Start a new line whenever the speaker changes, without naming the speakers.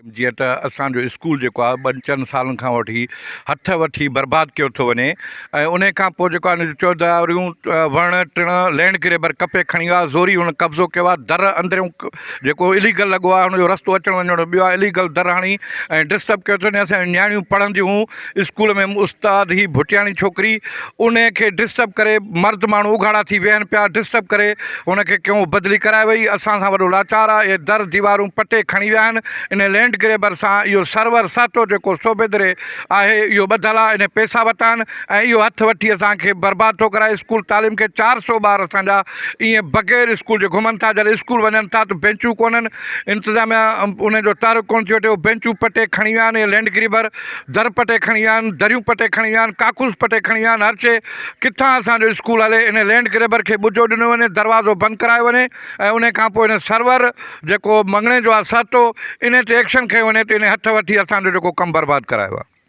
जीअं त असांजो स्कूल जेको आहे 2-4 सालनि खां वठी हथ वठी बर्बादु कयो थो वञे ऐं उन खां पोइ जेको आहे चौधारियूं वण टिण लैंड ग्रेबर कपे खणी वियो आहे, ज़ोरी हुन कब्ज़ो कयो आहे, दर अंदरियों जेको इलीगल लॻो आहे हुनजो रस्तो अचणु वञणु ॿियो आहे, इलीगल दर हणी ऐं डिस्टर्ब कयो थो वञे। असांजी नियाणियूं पढ़ंदियूं हुयूं स्कूल में, उस्ताद ही भुटियाणी छोकिरी उन खे डिस्टर्ब करे मर्द माण्हू उघाड़ा थी विया आहिनि पिया, डिस्टर्ब करे हुनखे क्यों बदिली कराए वई। असां सां वॾो लाचार आहे, इहे दर दीवारूं पटे खणी विया आहिनि। इन लैंड ग्रेबर सां इहो सर्वर सातो जेको सोबेदरे आहे इहो ॿधल आहे, इन पैसा वरिता आहिनि ऐं इहो हथु वठी असांखे बर्बादु थो कराए स्कूल तालीम खे। 400 ॿार असांजा ईअं बग़ैर स्कूल जे घुमनि था, जॾहिं स्कूल वञनि था त बेंचूं कोन्हनि, इंतिज़ामिया उनजो तारुक कोन थी वठे, बेंचूं पटे खणी विया आहिनि, लैंड ग्रेबर दर पटे खणी विया आहिनि, दरियूं पटे खणी विया आहिनि, काकूस पटे खणी विया आहिनि, हर शइ। किथां असांजो स्कूल हले? इन लैंड ग्रेबर खे ॿुजो ॾिनो वञे, दरवाज़ो बंदि करायो वञे ऐं उन खां पोइ इन सर्वर जेको मङणे जो आहे सातो, इन ते एक्शन खयो वञे त इन हथु वठी असांजो जेको कमु बर्बादु करायो आहे।